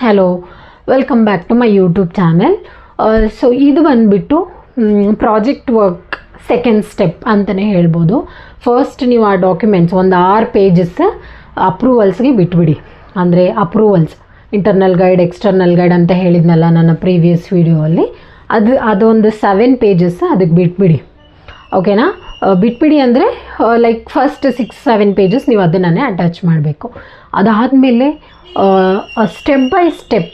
Hello, welcome back to my YouTube channel. So ಇದು ಬಂದುಬಿಟ್ಟು project work second step ಅಂತಲೇ ಹೇಳ್ಬೋದು. ಫಸ್ಟ್ ನೀವು ಆ ಡಾಕ್ಯುಮೆಂಟ್ಸ್ ಒಂದು 6 ಪೇಜಸ್ ಅಪ್ರೂವಲ್ಸ್ಗೆ ಬಿಟ್ಬಿಡಿ. ಅಂದರೆ approvals, internal guide, external guide ಅಂತ ಹೇಳಿದ್ನಲ್ಲ ನನ್ನ ಪ್ರೀವಿಯಸ್ ವೀಡಿಯೋಲ್ಲಿ, ಅದೊಂದು 7 ಪೇಜಸ್ ಅದಕ್ಕೆ ಬಿಟ್ಬಿಡಿ. ಓಕೆನಾ? ಬಿಟ್ಬಿಡಿ ಅಂದರೆ ಲೈಕ್ ಫಸ್ಟ್ 6-7 ಪೇಜಸ್ ನೀವು ಅದನ್ನೇ ಅಟ್ಯಾಚ್ ಮಾಡಬೇಕು. ಅದಾದಮೇಲೆ ಸ್ಟೆಪ್ ಬೈ ಸ್ಟೆಪ್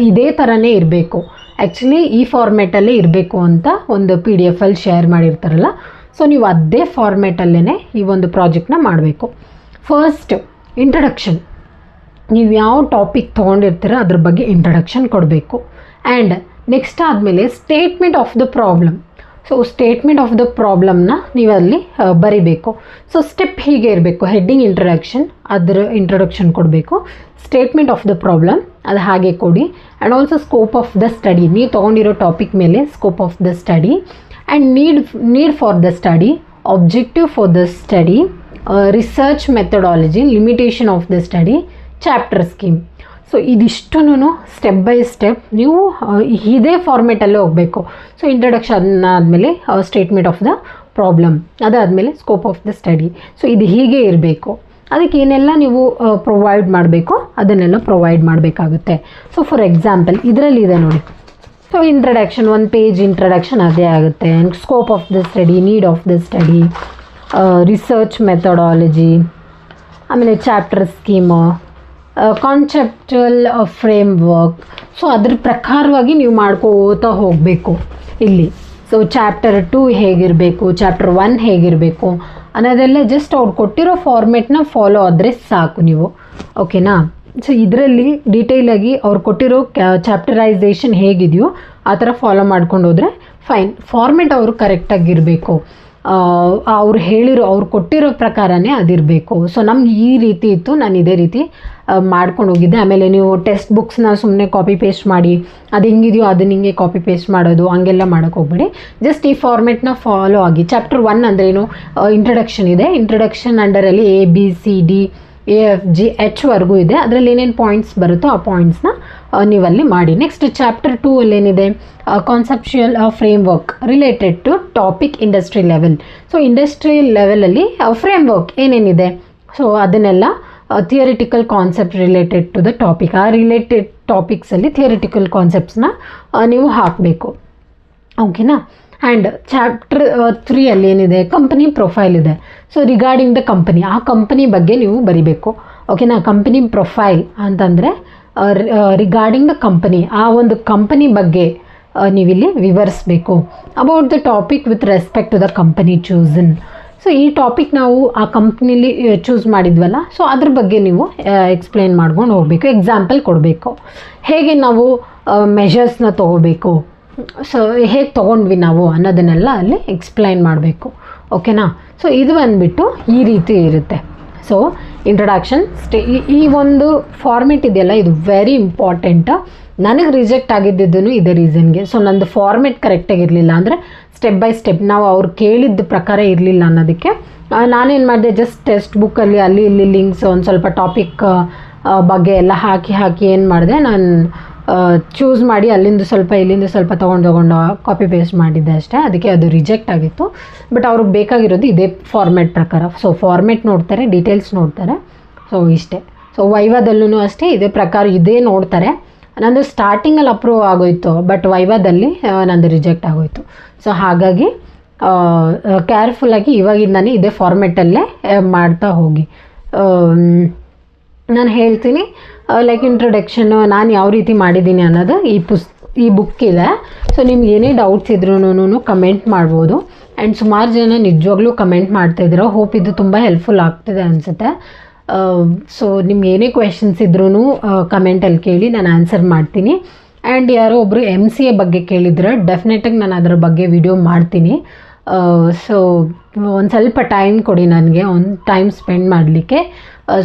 ಇದೇ ಥರನೇ ಇರಬೇಕು. ಆ್ಯಕ್ಚುಲಿ ಈ ಫಾರ್ಮೇಟಲ್ಲೇ ಇರಬೇಕು ಅಂತ ಒಂದು PDF ಅಲ್ಲಿ ಶೇರ್ ಮಾಡಿರ್ತಾರಲ್ಲ, ಸೊ ನೀವು ಅದೇ ಫಾರ್ಮೇಟಲ್ಲೇ ಈ ಒಂದು ಪ್ರಾಜೆಕ್ಟ್ನ ಮಾಡಬೇಕು. ಫಸ್ಟ್ ಇಂಟ್ರಡಕ್ಷನ್, ನೀವು ಯಾವ ಟಾಪಿಕ್ ತೊಗೊಂಡಿರ್ತೀರ ಅದ್ರ ಬಗ್ಗೆ ಇಂಟ್ರಡಕ್ಷನ್ ಕೊಡಬೇಕು. ಆ್ಯಂಡ್ ನೆಕ್ಸ್ಟ್ ಆದಮೇಲೆ statement of the problem. So statement of the ಪ್ರಾಬ್ಲಮ್ನ ನೀವಲ್ಲಿ ಬರಿಬೇಕು. ಸೊ ಸ್ಟೆಪ್ ಹೀಗೆ ಇರಬೇಕು: ಹೆಡ್ಡಿಂಗ್ ಇಂಟ್ರಡಕ್ಷನ್, ಅದರ ಇಂಟ್ರಡಕ್ಷನ್ ಕೊಡಬೇಕು. ಸ್ಟೇಟ್ಮೆಂಟ್ ಆಫ್ ದ ಪ್ರಾಬ್ಲಮ್ ಅದು ಹಾಗೆ ಕೊಡಿ. And also scope of the study, ನೀವು ತೊಗೊಂಡಿರೋ ಟಾಪಿಕ್ ಮೇಲೆ scope of the study. And need for the study, objective for the study, research methodology, limitation of the study, chapter scheme. So ಇದಿಷ್ಟೂ step by step ನೀವು ಇದೇ ಫಾರ್ಮೇಟಲ್ಲೇ ಹೋಗಬೇಕು. So introduction ಆದಮೇಲೆ statement of the problem, ಅದಾದಮೇಲೆ scope of the study. So ಇದು ಹೀಗೆ ಇರಬೇಕು. ಅದಕ್ಕೆ ಏನೆಲ್ಲ ನೀವು ಪ್ರೊವೈಡ್ ಮಾಡಬೇಕು ಅದನ್ನೆಲ್ಲ ಪ್ರೊವೈಡ್ ಮಾಡಬೇಕಾಗುತ್ತೆ. ಸೊ ಫಾರ್ ಎಕ್ಸಾಂಪಲ್ ಇದರಲ್ಲಿದೆ ನೋಡಿ. ಸೊ ಇಂಟ್ರಡಕ್ಷನ್, 1 ಪೇಜ್ ಇಂಟ್ರಡಕ್ಷನ್ ಅದೇ ಆಗುತ್ತೆ. And scope of the study, need of the study, research methodology, ಆಮೇಲೆ chapter scheme, conceptual framework. So ಅದ್ರ ಪ್ರಕಾರವಾಗಿ ನೀವು ಮಾಡ್ಕೋತಾ ಹೋಗಬೇಕು ಇಲ್ಲಿ. ಸೊ ಚಾಪ್ಟರ್ 2 ಹೇಗಿರಬೇಕು, ಚಾಪ್ಟರ್ 1 ಹೇಗಿರಬೇಕು ಅನ್ನೋದೆಲ್ಲ ಜಸ್ಟ್ ಅವ್ರು ಕೊಟ್ಟಿರೋ ಫಾರ್ಮೆಟ್ನ ಫಾಲೋ ಆದರೆ ಸಾಕು ನೀವು. ಓಕೆನಾ? ಸೊ ಇದರಲ್ಲಿ ಡೀಟೇಲಾಗಿ ಅವ್ರು ಕೊಟ್ಟಿರೋ ಚಾಪ್ಟರೈಸೇಷನ್ ಹೇಗಿದೆಯೋ ಆ ಥರ ಫಾಲೋ ಮಾಡ್ಕೊಂಡು ಹೋದರೆ ಫೈನ್. ಫಾರ್ಮೆಟ್ ಅವರು ಕರೆಕ್ಟಾಗಿರಬೇಕು. ಅವ್ರು ಕೊಟ್ಟಿರೋ ಪ್ರಕಾರನೇ ಅದಿರಬೇಕು. ಸೊ ನಮ್ಗೆ ಈ ರೀತಿ ಇತ್ತು, ನಾನು ಇದೇ ರೀತಿ ಮಾಡ್ಕೊಂಡು ಹೋಗಿದ್ದೆ. ಆಮೇಲೆ ನೀವು ಟೆಕ್ಸ್ಟ್ ಬುಕ್ಸ್ನ ಸುಮ್ಮನೆ ಕಾಪಿ ಪೇಸ್ಟ್ ಮಾಡಿ ಅದು ಹೆಂಗಿದೆಯೋ ಅದನ್ನ ಹಿಂಗೆ ಕಾಪಿ ಪೇಸ್ಟ್ ಮಾಡೋದು ಹಂಗೆಲ್ಲ ಮಾಡೋಕ್ಕೆ ಹೋಗ್ಬೇಡಿ. ಜಸ್ಟ್ ಈ ಫಾರ್ಮೆಟ್ನ ಫಾಲೋ ಆಗಿ. ಚಾಪ್ಟರ್ 1 ಅಂದ್ರೇನು, ಇಂಟ್ರಡಕ್ಷನ್ ಇದೆ. ಇಂಟ್ರಡಕ್ಷನ್ ಅಂಡರಲ್ಲಿ ABCDEFGH ವರೆಗೂ ಇದೆ. ಅದರಲ್ಲಿ ಏನೇನು ಪಾಯಿಂಟ್ಸ್ ಬರುತ್ತೋ ಆ ಪಾಯಿಂಟ್ಸ್ನ ನೀವಲ್ಲಿ ಮಾಡಿ. ನೆಕ್ಸ್ಟ್ ಚಾಪ್ಟರ್ 2 ಅಲ್ಲಿ ಏನಿದೆ, conceptual framework related to topic industry level. So industrial ಲೆವೆಲಲ್ಲಿ ಫ್ರೇಮ್ ವರ್ಕ್ ಏನೇನಿದೆ, ಸೊ ಅದನ್ನೆಲ್ಲ theoretical concept related to the topic, ಆ ರಿಲೇಟೆಡ್ ಟಾಪಿಕ್ಸಲ್ಲಿ ಥಿಯರಿಟಿಕಲ್ ಕಾನ್ಸೆಪ್ಟ್ಸ್ನ ನೀವು ಹಾಕಬೇಕು. ಓಕೆನಾ? ಆ್ಯಂಡ್ ಚಾಪ್ಟರ್ 3 ಅಲ್ಲಿ ಏನಿದೆ, ಕಂಪನಿ ಪ್ರೊಫೈಲ್ ಇದೆ. ಸೊ ರಿಗಾರ್ಡಿಂಗ್ ದ ಕಂಪನಿ, ಆ ಕಂಪನಿ ಬಗ್ಗೆ ನೀವು ಬರಿಬೇಕು. ಓಕೆನಾ? ಕಂಪನಿ ಪ್ರೊಫೈಲ್ ಅಂತಂದರೆ ರಿಗಾರ್ಡಿಂಗ್ ದ ಕಂಪನಿ, ಆ ಒಂದು ಕಂಪನಿ ಬಗ್ಗೆ ನೀವಿಲ್ಲಿ ವಿವರಿಸಬೇಕು. About the topic with respect to the company chosen. So ಈ ಟಾಪಿಕ್ ನಾವು ಆ ಕಂಪ್ನಿಲಿ ಚೂಸ್ ಮಾಡಿದ್ವಲ್ಲ, ಸೊ ಅದ್ರ ಬಗ್ಗೆ ನೀವು ಎಕ್ಸ್ಪ್ಲೇನ್ ಮಾಡ್ಕೊಂಡು ಹೋಗಬೇಕು. ಎಕ್ಸಾಂಪಲ್ ಕೊಡಬೇಕು. ಹೇಗೆ ನಾವು ಮೆಷರ್ಸ್ನ ತೊಗೋಬೇಕು, ಸೊ ಹೇಗೆ ತೊಗೊಂಡ್ವಿ ನಾವು ಅನ್ನೋದನ್ನೆಲ್ಲ ಅಲ್ಲಿ ಎಕ್ಸ್ಪ್ಲೈನ್ ಮಾಡಬೇಕು. ಓಕೆನಾ? ಸೊ ಇದು ಬಂದುಬಿಟ್ಟು ಈ ರೀತಿ ಇರುತ್ತೆ. ಸೊ ಇಂಟ್ರಡಕ್ಷನ್ ಈ ಒಂದು ಫಾರ್ಮೆಟ್ ಇದೆಯಲ್ಲ, ಇದು ವೆರಿ ಇಂಪಾರ್ಟೆಂಟ್. ನನಗೆ ರಿಜೆಕ್ಟ್ ಆಗಿದ್ದು ಇದೇ ರೀಸನ್ಗೆ. ಸೊ ನಂದು ಫಾರ್ಮೆಟ್ ಕರೆಕ್ಟಾಗಿರಲಿಲ್ಲ, ಅಂದರೆ ಸ್ಟೆಪ್ ಬೈ ಸ್ಟೆಪ್ ನಾವು ಅವ್ರು ಕೇಳಿದ್ದ ಪ್ರಕಾರ ಇರಲಿಲ್ಲ ಅನ್ನೋದಕ್ಕೆ ನಾನೇನು ಮಾಡಿದೆ, ಜಸ್ಟ್ ಟೆಕ್ಸ್ಟ್ ಬುಕ್ಕಲ್ಲಿ ಅಲ್ಲಿ ಇಲ್ಲಿ ಲಿಂಕ್ಸ್ ಒಂದು ಸ್ವಲ್ಪ ಟಾಪಿಕ್ ಬಗ್ಗೆ ಎಲ್ಲ ಹಾಕಿ ಏನು ಮಾಡಿದೆ, ನಾನು ಚೂಸ್ ಮಾಡಿ ಅಲ್ಲಿಂದ ಸ್ವಲ್ಪ ಇಲ್ಲಿಂದ ಸ್ವಲ್ಪ ತೊಗೊಂಡು ಕಾಪಿ ಪೇಸ್ಟ್ ಮಾಡಿದ್ದೆ ಅಷ್ಟೇ. ಅದಕ್ಕೆ ಅದು ರಿಜೆಕ್ಟ್ ಆಗಿತ್ತು. ಬಟ್ ಅವ್ರಿಗೆ ಬೇಕಾಗಿರೋದು ಇದೇ ಫಾರ್ಮೆಟ್ ಪ್ರಕಾರ. ಸೊ ಫಾರ್ಮೆಟ್ ನೋಡ್ತಾರೆ, ಡೀಟೇಲ್ಸ್ ನೋಡ್ತಾರೆ. ಸೊ ಇಷ್ಟೇ. ಸೊ ವೈವಾದಲ್ಲೂ ಅಷ್ಟೇ ಇದೇ ಪ್ರಕಾರ ಇದೇ ನೋಡ್ತಾರೆ. ನಂದು ಸ್ಟಾರ್ಟಿಂಗಲ್ಲಿ ಅಪ್ರೂವ್ ಆಗೋಯಿತು, ಬಟ್ ವೈವಾದಲ್ಲಿ ನಂದು ರಿಜೆಕ್ಟ್ ಆಗೋಯಿತು. ಸೊ ಹಾಗಾಗಿ ಕೇರ್ಫುಲ್ಲಾಗಿ ಇವಾಗಿಂದಾನೆ ಇದೇ ಫಾರ್ಮೆಟಲ್ಲೇ ಮಾಡ್ತಾ ಹೋಗಿ. ನಾನು ಹೇಳ್ತೀನಿ, ಲೈಕ್ ಇಂಟ್ರೊಡಕ್ಷನ್ನು ನಾನು ಯಾವ ರೀತಿ ಮಾಡಿದ್ದೀನಿ ಅನ್ನೋದು ಈ ಬುಕ್ ಇದೆ. ಸೊ ನಿಮ್ಗೆ ಏನೇ ಡೌಟ್ಸ್ ಇದ್ರೂ ಕಮೆಂಟ್ ಮಾಡ್ಬೋದು. ಆ್ಯಂಡ್ ಸುಮಾರು ಜನ ನಿಜವಾಗ್ಲೂ ಕಮೆಂಟ್ ಮಾಡ್ತಾಯಿದ್ದೀರೋ. ಹೋಪ್ ಇದು ತುಂಬ ಹೆಲ್ಪ್ಫುಲ್ ಆಗ್ತಿದೆ ಅನಿಸುತ್ತೆ. ಸೊ ನಿಮ್ಗೆ ಏನೇ ಕ್ವೆಶನ್ಸ್ ಇದ್ರೂ ಕಮೆಂಟಲ್ಲಿ ಕೇಳಿ, ನಾನು ಆನ್ಸರ್ ಮಾಡ್ತೀನಿ. ಆ್ಯಂಡ್ ಯಾರೋ ಒಬ್ಬರು MCA ಬಗ್ಗೆ ಕೇಳಿದ್ರೆ ಡೆಫಿನೆಟಾಗಿ ನಾನು ಅದರ ಬಗ್ಗೆ ವಿಡಿಯೋ ಮಾಡ್ತೀನಿ. ಸೊ ಒಂದು ಸ್ವಲ್ಪ ಟೈಮ್ ಕೊಡಿ ನನಗೆ, ಒಂದು ಟೈಮ್ ಸ್ಪೆಂಡ್ ಮಾಡಲಿಕ್ಕೆ.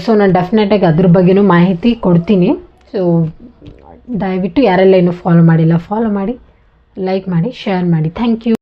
ಸೊ ನಾನು ಡೆಫಿನೆಟಾಗಿ ಅದ್ರ ಬಗ್ಗೆನೂ ಮಾಹಿತಿ ಕೊಡ್ತೀನಿ. ಸೊ ದಯವಿಟ್ಟು ಯಾರೆಲ್ಲ ಇನ್ನೂ ಫಾಲೋ ಮಾಡಿಲ್ಲ, ಫಾಲೋ ಮಾಡಿ, ಲೈಕ್ ಮಾಡಿ, ಶೇರ್ ಮಾಡಿ. Thank you.